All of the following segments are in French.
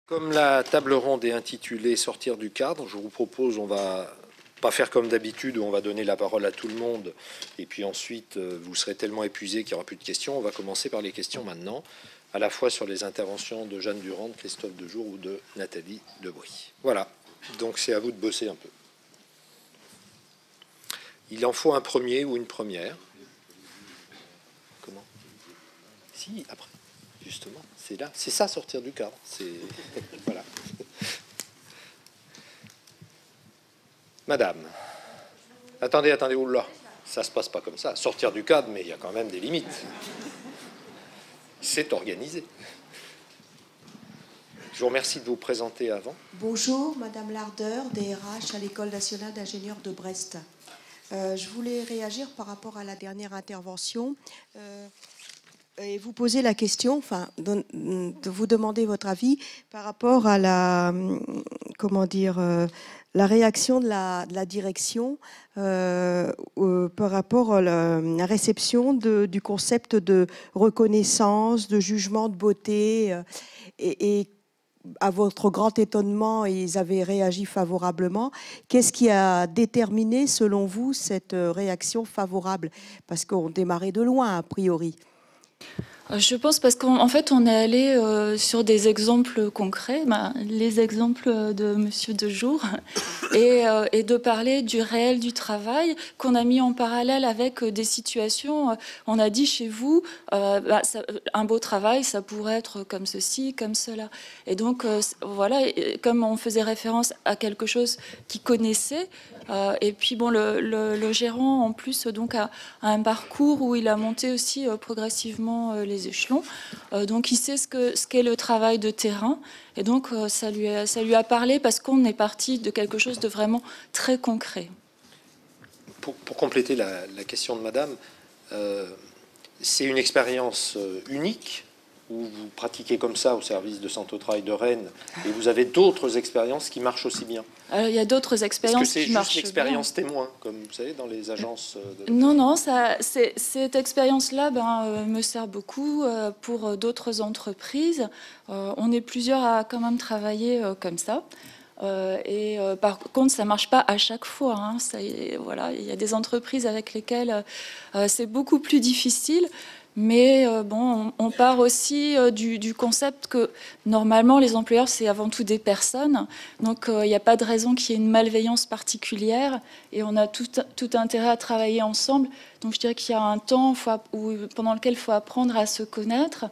Comme la table ronde est intitulée « Sortir du cadre », je vous propose, on va pas faire comme d'habitude où on va donner la parole à tout le monde et puis ensuite vous serez tellement épuisés qu'il n'y aura plus de questions. On va commencer par les questions maintenant, à la fois sur les interventions de Jeanne Durand, Christophe Dejour ou de Nathalie Debry. Voilà, donc c'est à vous de bosser un peu. Il en faut un premier ou une première. Comment? Si, après, justement, c'est là. C'est ça, sortir du cadre. Voilà. Madame. Attendez, oula. Ça se passe pas comme ça. Sortir du cadre, mais il y a quand même des limites. C'est organisé. Je vous remercie de vous présenter avant. Bonjour, Madame Lardeur, DRH à l'École nationale d'ingénieurs de Brest. Je voulais réagir par rapport à la dernière intervention et vous poser la question, enfin, de vous demander votre avis par rapport à la, comment dire, la réaction de la direction par rapport à la réception du concept de reconnaissance, de jugement de beauté et à votre grand étonnement, ils avaient réagi favorablement. Qu'est-ce qui a déterminé, selon vous, cette réaction favorable? Parce qu'on démarrait de loin, a priori. Je pense parce qu'en fait, on est allé sur des exemples concrets, les exemples de Monsieur Dejour, et de parler du réel du travail qu'on a mis en parallèle avec des situations. On a dit chez vous, un beau travail, ça pourrait être comme ceci, comme cela. Et donc, voilà, comme on faisait référence à quelque chose qu'il connaissait, et puis bon, le gérant en plus donc a un parcours où il a monté aussi progressivement les échelons, donc il sait ce qu'est le travail de terrain, et donc ça lui a parlé parce qu'on est parti de quelque chose de vraiment très concret. Pour compléter la question de Madame, c'est une expérience unique où vous pratiquez comme ça au service de Santé au Travail de Rennes, et vous avez d'autres expériences qui marchent aussi bien? Il y a d'autres expériences qui marchent bien. Est-ce que c'est juste l'expérience témoin, comme vous savez, dans les agences Non, cette expérience-là me sert beaucoup pour d'autres entreprises. On est plusieurs à quand même travailler comme ça. Par contre, ça ne marche pas à chaque fois. Hein. Voilà, il y a des entreprises avec lesquelles c'est beaucoup plus difficile. Mais bon, on part aussi du concept que normalement les employeurs c'est avant tout des personnes, donc il n'y a pas de raison qu'il y ait une malveillance particulière et on a tout intérêt à travailler ensemble. Donc je dirais qu'il y a un temps pendant lequel il faut apprendre à se connaître.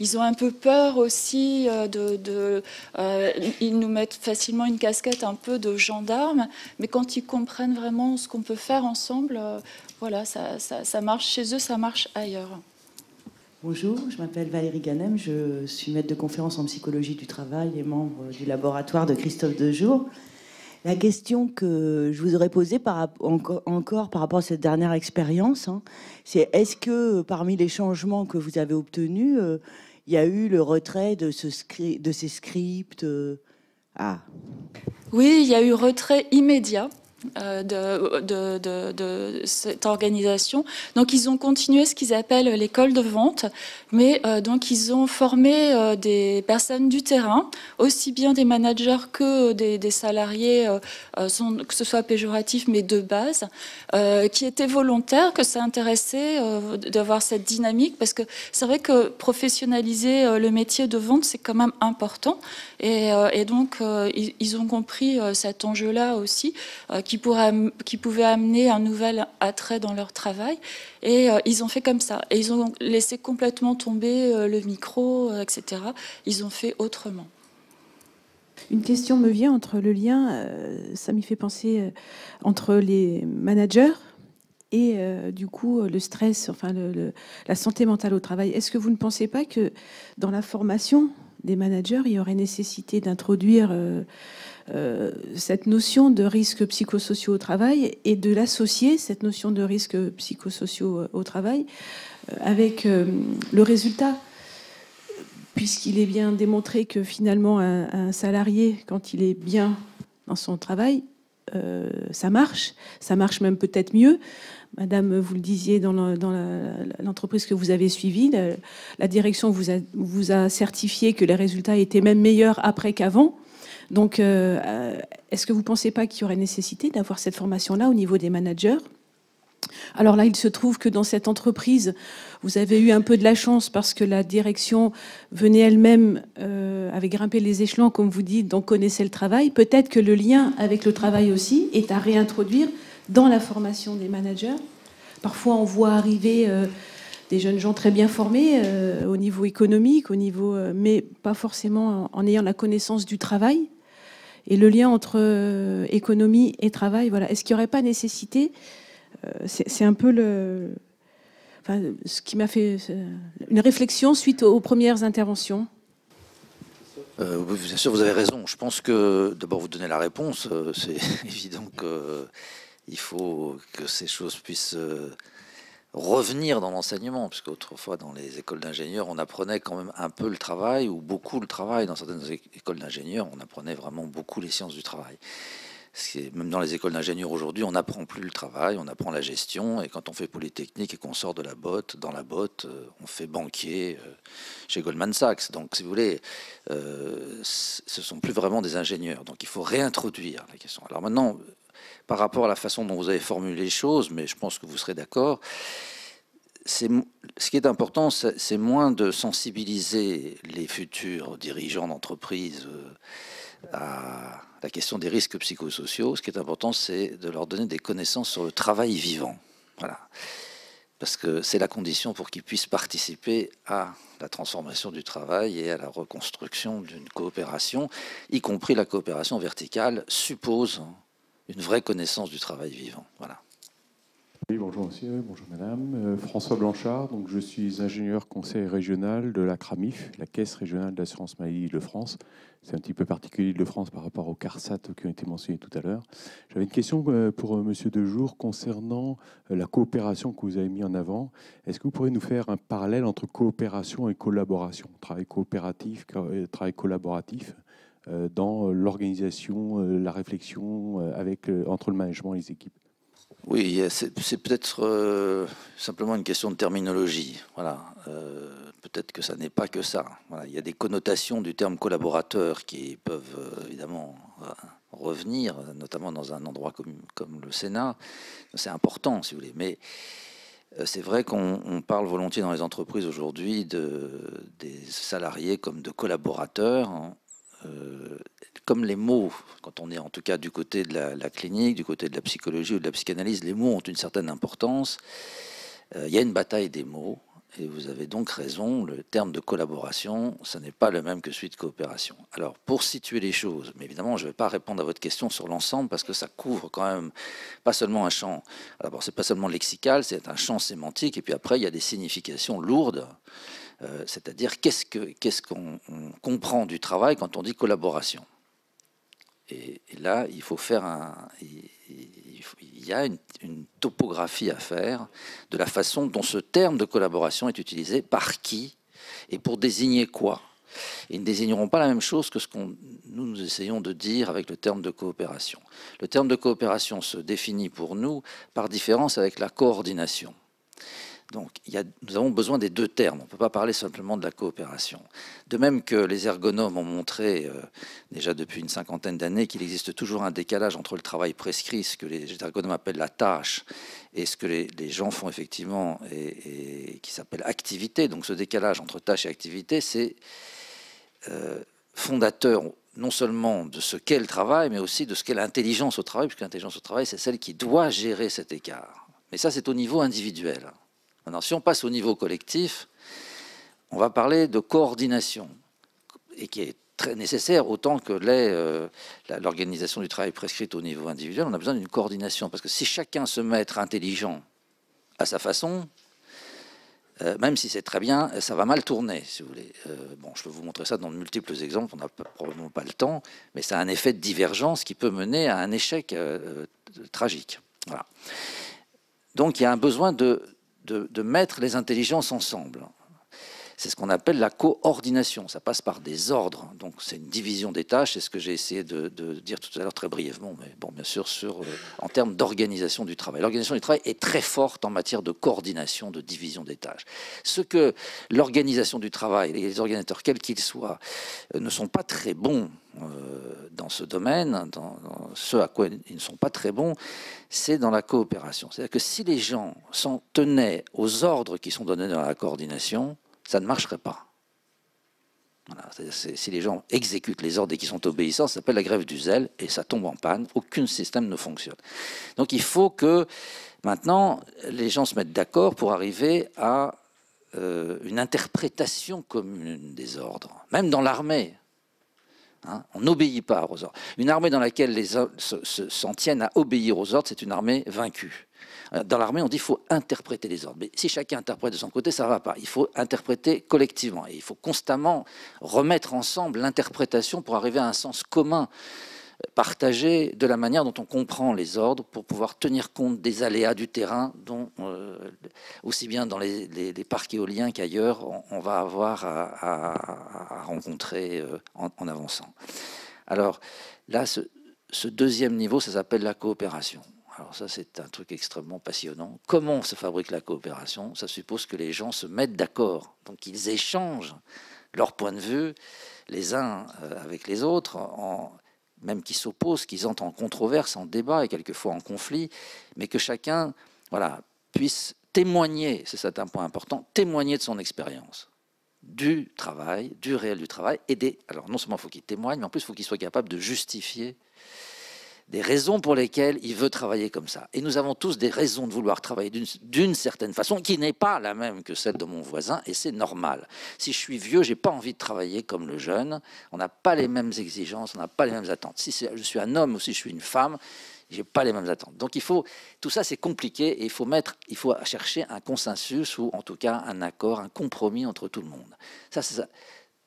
Ils ont un peu peur aussi ils nous mettent facilement une casquette un peu de gendarme, mais quand ils comprennent vraiment ce qu'on peut faire ensemble, voilà, ça marche chez eux, ça marche ailleurs. Bonjour, je m'appelle Valérie Ganem, je suis maître de conférence en psychologie du travail et membre du laboratoire de Christophe Dejour. La question que je vous aurais posée encore par rapport à cette dernière expérience, c'est est-ce que parmi les changements que vous avez obtenus, il y a eu le retrait de ces scripts Oui, il y a eu retrait immédiat. De cette organisation. Donc ils ont continué ce qu'ils appellent l'école de vente, mais donc ils ont formé des personnes du terrain, aussi bien des managers que des salariés, que ce soit péjoratif mais de base, qui étaient volontaires, que ça intéressait d'avoir cette dynamique, parce que c'est vrai que professionnaliser le métier de vente c'est quand même important, et donc ils ont compris cet enjeu-là aussi, qui pouvait amener un nouvel attrait dans leur travail. Et ils ont fait comme ça. Et ils ont laissé complètement tomber le micro, etc. Ils ont fait autrement. Une question me vient entre le lien, ça m'y fait penser, entre les managers et du coup le stress, enfin la santé mentale au travail. Est-ce que vous ne pensez pas que dans la formation des managers, il y aurait nécessité d'introduire cette notion de risques psychosociaux au travail et de l'associer, cette notion de risques psychosociaux au travail, avec le résultat, puisqu'il est bien démontré que finalement un salarié, quand il est bien dans son travail, ça marche même peut-être mieux. Madame, vous le disiez dans l'entreprise que vous avez suivie, la direction vous a certifié que les résultats étaient même meilleurs après qu'avant. Donc, est-ce que vous ne pensez pas qu'il y aurait nécessité d'avoir cette formation-là au niveau des managers ? Alors là, il se trouve que dans cette entreprise, vous avez eu un peu de la chance parce que la direction venait elle-même, avait grimpé les échelons, comme vous dites, donc connaissait le travail. Peut-être que le lien avec le travail aussi est à réintroduire dans la formation des managers. Parfois, on voit arriver des jeunes gens très bien formés au niveau économique, mais pas forcément en ayant la connaissance du travail. Et le lien entre économie et travail, voilà. Est-ce qu'il n'y aurait pas nécessité c'est un peu ce qui m'a fait une réflexion suite aux premières interventions. Oui, bien sûr, vous avez raison. Je pense que, d'abord, vous donnez la réponse. C'est évident qu'il faut que ces choses puissent revenir dans l'enseignement, puisque autrefois, dans les écoles d'ingénieurs, on apprenait quand même un peu le travail, ou beaucoup le travail. Dans certaines écoles d'ingénieurs, on apprenait vraiment beaucoup les sciences du travail. Même dans les écoles d'ingénieurs aujourd'hui, on n'apprend plus le travail, on apprend la gestion. Et quand on fait Polytechnique et qu'on sort dans la botte, on fait banquier chez Goldman Sachs. Donc, si vous voulez, ce sont plus vraiment des ingénieurs. Donc, il faut réintroduire la question. Alors maintenant, par rapport à la façon dont vous avez formulé les choses, mais je pense que vous serez d'accord, ce qui est important, c'est moins de sensibiliser les futurs dirigeants d'entreprise à la question des risques psychosociaux. Ce qui est important, c'est de leur donner des connaissances sur le travail vivant. Voilà. Parce que c'est la condition pour qu'ils puissent participer à la transformation du travail et à la reconstruction d'une coopération, y compris la coopération verticale, suppose une vraie connaissance du travail vivant. Voilà. Oui, bonjour monsieur, bonjour madame. François Blanchard, donc je suis ingénieur conseil régional de la CRAMIF, la Caisse régionale d'assurance maladie de France. C'est un petit peu particulier de France par rapport aux CARSAT qui ont été mentionnés tout à l'heure. J'avais une question pour monsieur Dejour concernant la coopération que vous avez mis en avant. Est-ce que vous pourriez nous faire un parallèle entre coopération et collaboration, travail coopératif, travail collaboratif dans l'organisation, la réflexion entre le management et les équipes? Oui, c'est peut-être simplement une question de terminologie. Voilà. Peut-être que ça n'est pas que ça. Voilà. Il y a des connotations du terme collaborateur qui peuvent évidemment revenir, notamment dans un endroit comme le Sénat. C'est important, si vous voulez. Mais c'est vrai qu'on parle volontiers dans les entreprises aujourd'hui des salariés comme de collaborateurs, hein. Comme les mots, quand on est en tout cas du côté de la clinique, du côté de la psychologie ou de la psychanalyse, les mots ont une certaine importance. Il y a une bataille des mots, et vous avez donc raison, le terme de collaboration, ça n'est pas le même que celui de coopération. Alors, pour situer les choses, mais évidemment, je ne vais pas répondre à votre question sur l'ensemble, parce que ça couvre quand même pas seulement un champ, d'abord, c'est pas seulement lexical, c'est un champ sémantique, et puis après, il y a des significations lourdes. C'est-à-dire qu'est-ce qu'on comprend du travail quand on dit collaboration. Et là, il faut faire il y a une topographie à faire de la façon dont ce terme de collaboration est utilisé, par qui et pour désigner quoi. Ils ne désigneront pas la même chose que ce que nous essayons de dire avec le terme de coopération. Le terme de coopération se définit pour nous par différence avec la coordination. Donc, nous avons besoin des deux termes. On ne peut pas parler simplement de la coopération. De même que les ergonomes ont montré, déjà depuis une cinquantaine d'années, qu'il existe toujours un décalage entre le travail prescrit, ce que les ergonomes appellent la tâche, et ce que les gens font effectivement, et qui s'appelle activité. Donc, ce décalage entre tâche et activité, c'est fondateur non seulement de ce qu'est le travail, mais aussi de ce qu'est l'intelligence au travail, puisque l'intelligence au travail, c'est celle qui doit gérer cet écart. Mais ça, c'est au niveau individuel. Maintenant, si on passe au niveau collectif, on va parler de coordination, et qui est très nécessaire, autant que l'organisation du travail prescrite au niveau individuel. On a besoin d'une coordination, parce que si chacun se met à être intelligent à sa façon, même si c'est très bien, ça va mal tourner, si vous voulez. Bon, je peux vous montrer ça dans de multiples exemples, on n'a probablement pas le temps, mais ça a un effet de divergence qui peut mener à un échec tragique. Voilà. Donc il y a un besoin de mettre les intelligences ensemble. c'est ce qu'on appelle la coordination. Ça passe par des ordres. Donc c'est une division des tâches. C'est ce que j'ai essayé de dire tout à l'heure très brièvement, mais bon, bien sûr, en termes d'organisation du travail. L'organisation du travail est très forte en matière de coordination, de division des tâches. Ce que l'organisation du travail, les organisateurs, quels qu'ils soient, ne sont pas très bons dans ce domaine, dans ce à quoi ils ne sont pas très bons, c'est dans la coopération. C'est-à-dire que si les gens s'en tenaient aux ordres qui sont donnés dans la coordination, ça ne marcherait pas. Voilà, si les gens exécutent les ordres et qui sont obéissants, ça s'appelle la grève du zèle et ça tombe en panne, aucun système ne fonctionne. Donc il faut que maintenant les gens se mettent d'accord pour arriver à une interprétation commune des ordres, même dans l'armée. Hein, on n'obéit pas aux ordres. Une armée dans laquelle les hommes s'en tiennent à obéir aux ordres, c'est une armée vaincue. Dans l'armée, on dit qu'il faut interpréter les ordres. Mais si chacun interprète de son côté, ça ne va pas. Il faut interpréter collectivement. Et il faut constamment remettre ensemble l'interprétation pour arriver à un sens commun, partagé de la manière dont on comprend les ordres pour pouvoir tenir compte des aléas du terrain, dont, aussi bien dans les parcs éoliens qu'ailleurs, on va avoir à rencontrer en avançant. Alors là, ce deuxième niveau, ça s'appelle la coopération. Alors ça, c'est un truc extrêmement passionnant. Comment se fabrique la coopération? Ça suppose que les gens se mettent d'accord, donc qu'ils échangent leurs points de vue les uns avec les autres, même qui s'opposent, qu'ils entrent en controverse, en débat et quelquefois en conflit, mais que chacun puisse témoigner, c'est un point important, témoigner de son expérience, du travail, du réel du travail, alors non seulement il faut qu'il témoigne, mais en plus il faut qu'il soit capable de justifier des raisons pour lesquelles il veut travailler comme ça. Et nous avons tous des raisons de vouloir travailler d'une certaine façon, qui n'est pas la même que celle de mon voisin, et c'est normal. Si je suis vieux, j'ai pas envie de travailler comme le jeune, on n'a pas les mêmes exigences, on n'a pas les mêmes attentes. Si je suis un homme ou si je suis une femme, j'ai pas les mêmes attentes. Donc tout ça c'est compliqué, et il faut chercher un consensus, ou en tout cas un accord, un compromis entre tout le monde. Ça, c'est ça.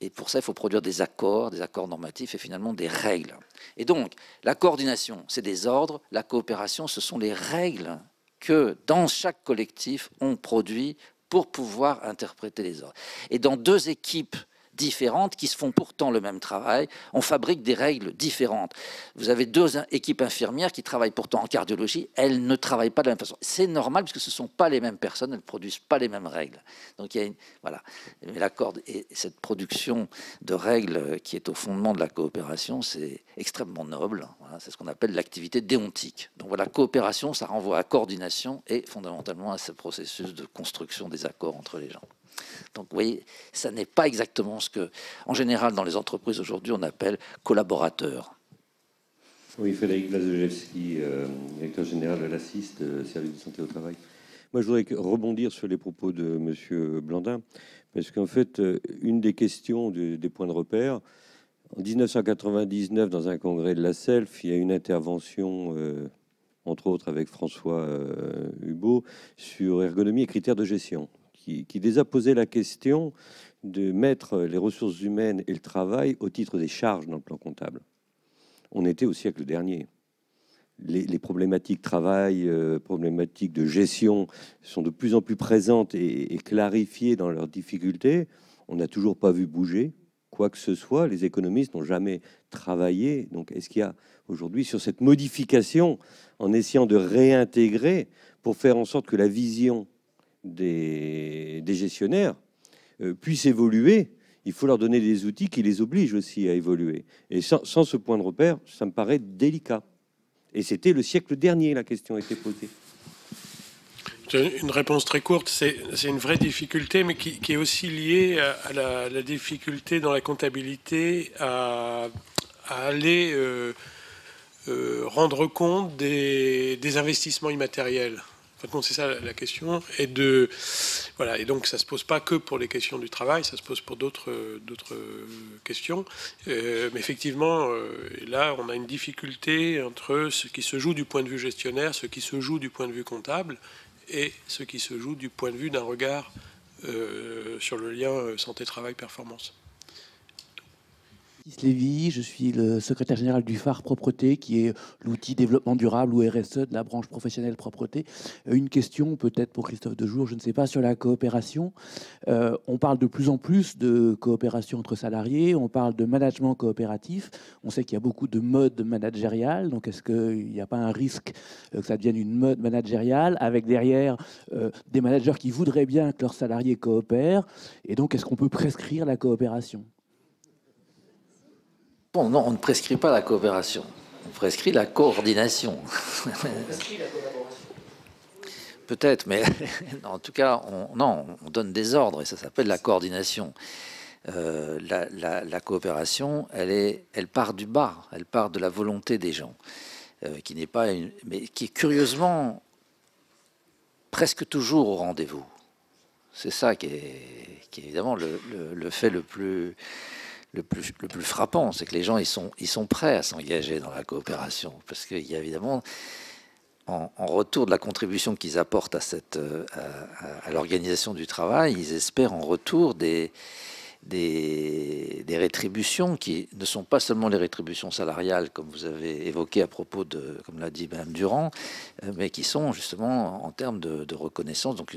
Et pour ça, il faut produire des accords normatifs et finalement des règles. Et donc, la coordination, c'est des ordres. La coopération, ce sont les règles que, dans chaque collectif, on produit pour pouvoir interpréter les ordres. Et dans deux équipes différentes qui se font pourtant le même travail, on fabrique des règles différentes. Vous avez deux équipes infirmières qui travaillent pourtant en cardiologie, elles ne travaillent pas de la même façon. C'est normal parce que ce ne sont pas les mêmes personnes, elles ne produisent pas les mêmes règles. Donc il y a voilà. Mais l'accord et cette production de règles qui est au fondement de la coopération, c'est extrêmement noble. Voilà, c'est ce qu'on appelle l'activité déontique. Donc voilà, coopération, ça renvoie à coordination et fondamentalement à ce processus de construction des accords entre les gens. Donc, vous voyez, ça n'est pas exactement ce que, en général, dans les entreprises aujourd'hui, on appelle collaborateurs. Oui, Frédéric Blazejewski, directeur général de l'ASSIST, service de santé au travail. Moi, je voudrais rebondir sur les propos de M. Blandin, parce qu'en fait, une des questions des points de repère, en 1999, dans un congrès de la CELF, il y a une intervention, entre autres avec François Hubault, sur ergonomie et critères de gestion, qui les a posé la question de mettre les ressources humaines et le travail au titre des charges dans le plan comptable. On était au siècle dernier. Les problématiques travail, problématiques de gestion sont de plus en plus présentes et clarifiées dans leurs difficultés. On n'a toujours pas vu bouger quoi que ce soit. Les économistes n'ont jamais travaillé. Donc, est-ce qu'il y a aujourd'hui sur cette modification, en essayant de réintégrer pour faire en sorte que la vision des gestionnaires puissent évoluer, il faut leur donner des outils qui les obligent aussi à évoluer. Et sans ce point de repère, ça me paraît délicat. Et c'était le siècle dernier, la question a été posée. Une réponse très courte, c'est une vraie difficulté, mais qui est aussi liée à la difficulté dans la comptabilité à aller rendre compte des investissements immatériels. C'est ça la question. Et donc ça ne se pose pas que pour les questions du travail, ça se pose pour d'autres questions. Mais effectivement, là, on a une difficulté entre ce qui se joue du point de vue gestionnaire, ce qui se joue du point de vue comptable, et ce qui se joue du point de vue d'un regard sur le lien santé-travail-performance. Lévy, je suis le secrétaire général du phare Propreté, qui est l'outil développement durable ou RSE de la branche professionnelle propreté. Une question peut-être pour Christophe Dejour, je ne sais pas, sur la coopération. On parle de plus en plus de coopération entre salariés, on parle de management coopératif. On sait qu'il y a beaucoup de modes managériales, donc est-ce qu'il n'y a pas un risque que ça devienne une mode managériale avec derrière des managers qui voudraient bien que leurs salariés coopèrent? Et donc, est-ce qu'on peut prescrire la coopération? Bon, non, on ne prescrit pas la coopération. On prescrit la coordination. Peut-être, mais en tout cas, on donne des ordres et ça s'appelle la coordination. La coopération, elle part du bas, elle part de la volonté des gens, qui n'est pas mais qui est curieusement presque toujours au rendez-vous. C'est ça qui est évidemment le fait le plus frappant, c'est que les gens ils sont prêts à s'engager dans la coopération, parce qu'il y a évidemment en retour de la contribution qu'ils apportent à l'organisation du travail, ils espèrent en retour des rétributions qui ne sont pas seulement les rétributions salariales, comme vous avez évoqué à propos de, comme l'a dit Mme Durand, mais qui sont justement en termes de reconnaissance, donc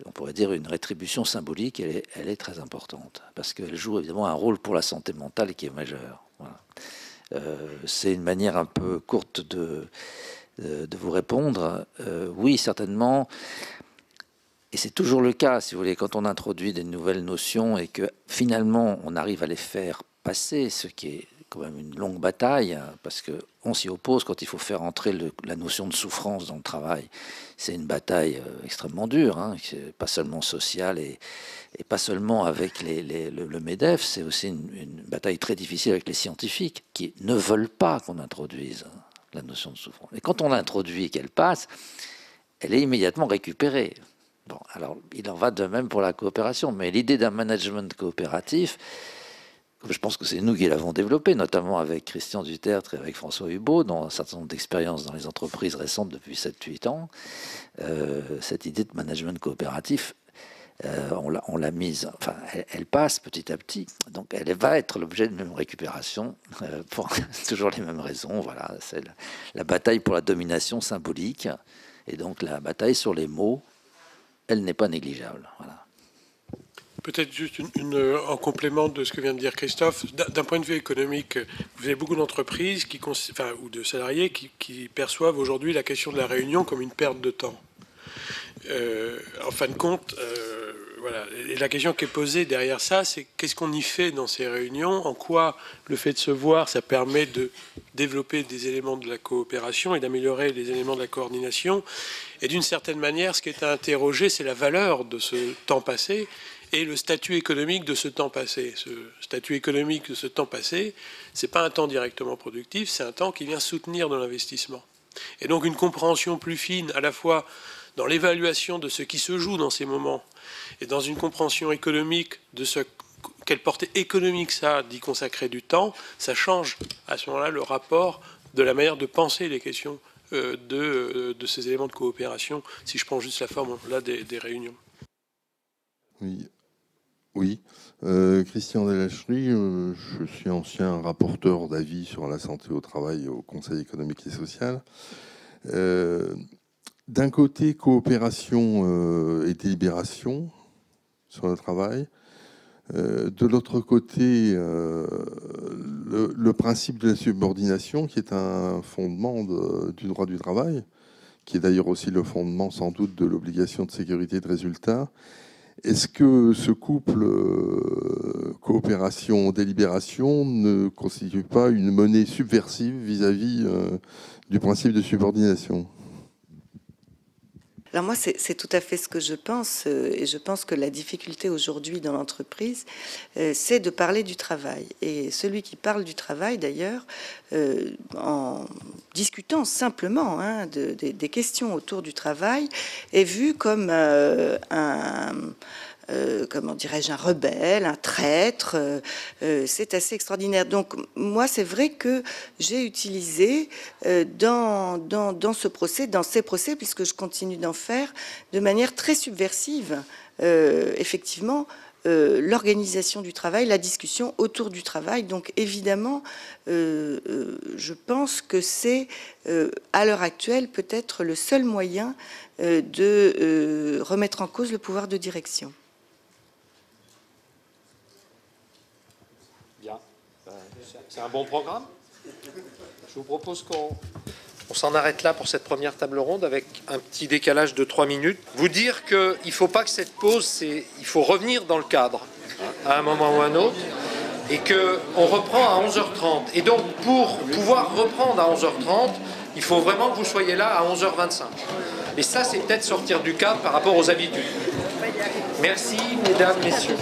on pourrait dire une rétribution symbolique, elle est très importante, parce qu'elle joue évidemment un rôle pour la santé mentale qui est majeur. Voilà. C'est une manière un peu courte de vous répondre. Oui, certainement. Et c'est toujours le cas, si vous voulez, quand on introduit des nouvelles notions et que finalement on arrive à les faire passer, ce qui est quand même une longue bataille, parce qu'on s'y oppose quand il faut faire entrer la notion de souffrance dans le travail. C'est une bataille extrêmement dure, hein, pas seulement sociale et pas seulement avec le MEDEF, c'est aussi une bataille très difficile avec les scientifiques qui ne veulent pas qu'on introduise la notion de souffrance. Et quand on l'introduit et qu'elle passe, elle est immédiatement récupérée. Bon, alors, il en va de même pour la coopération, mais l'idée d'un management coopératif, je pense que c'est nous qui l'avons développé, notamment avec Christian Dutertre et avec François Hubault, dans un certain nombre d'expériences dans les entreprises récentes depuis 7-8 ans. Cette idée de management coopératif, on l'a mise, enfin, elle passe petit à petit, donc elle va être l'objet de même récupération pour toujours les mêmes raisons. Voilà, c'est la bataille pour la domination symbolique, et donc la bataille sur les mots, elle n'est pas négligeable. Voilà. Peut-être juste en complément de ce que vient de dire Christophe, d'un point de vue économique, vous avez beaucoup d'entreprises ou de salariés qui perçoivent aujourd'hui la question de la réunion comme une perte de temps. En fin de compte, voilà. Et la question qui est posée derrière ça, c'est qu'est-ce qu'on y fait dans ces réunions? En quoi le fait de se voir, ça permet de développer des éléments de la coopération et d'améliorer les éléments de la coordination? Et d'une certaine manière, ce qui est à interroger, c'est la valeur de ce temps passé et le statut économique de ce temps passé. Ce statut économique de ce temps passé, c'est pas un temps directement productif, c'est un temps qui vient soutenir de l'investissement. Et donc une compréhension plus fine, à la fois dans l'évaluation de ce qui se joue dans ces moments et dans une compréhension économique de quelle portée économique ça a d'y consacrer du temps, ça change à ce moment-là le rapport de la manière de penser les questions de ces éléments de coopération, si je prends juste la forme là des réunions. Oui. Christian Delachery, je suis ancien rapporteur d'avis sur la santé au travail au Conseil économique et social. D'un côté, coopération et délibération sur le travail. De l'autre côté, le principe de la subordination, qui est un fondement du droit du travail, qui est d'ailleurs aussi le fondement sans doute de l'obligation de sécurité de résultat. Est-ce que ce couple coopération-délibération ne constitue pas une monnaie subversive vis-à-vis du principe de subordination ? Alors moi, c'est tout à fait ce que je pense, et je pense que la difficulté aujourd'hui dans l'entreprise, c'est de parler du travail. Et celui qui parle du travail, d'ailleurs, en discutant simplement des questions autour du travail, est vu comme comment dirais-je, un rebelle, un traître. C'est assez extraordinaire. Donc moi, c'est vrai que j'ai utilisé dans ces procès, puisque je continue d'en faire, de manière très subversive, effectivement, l'organisation du travail, la discussion autour du travail. Donc évidemment, je pense que c'est à l'heure actuelle peut-être le seul moyen de remettre en cause le pouvoir de direction. Bien. C'est un bon programme. Je vous propose qu'on s'en arrête là pour cette première table ronde avec un petit décalage de 3 minutes. Vous dire qu'il ne faut pas que cette pause, il faut revenir dans le cadre à un moment ou à un autre et qu'on reprend à 11h30. Et donc pour pouvoir reprendre à 11h30, il faut vraiment que vous soyez là à 11h25. Et ça, c'est peut-être sortir du cadre par rapport aux habitudes. Merci, mesdames, messieurs.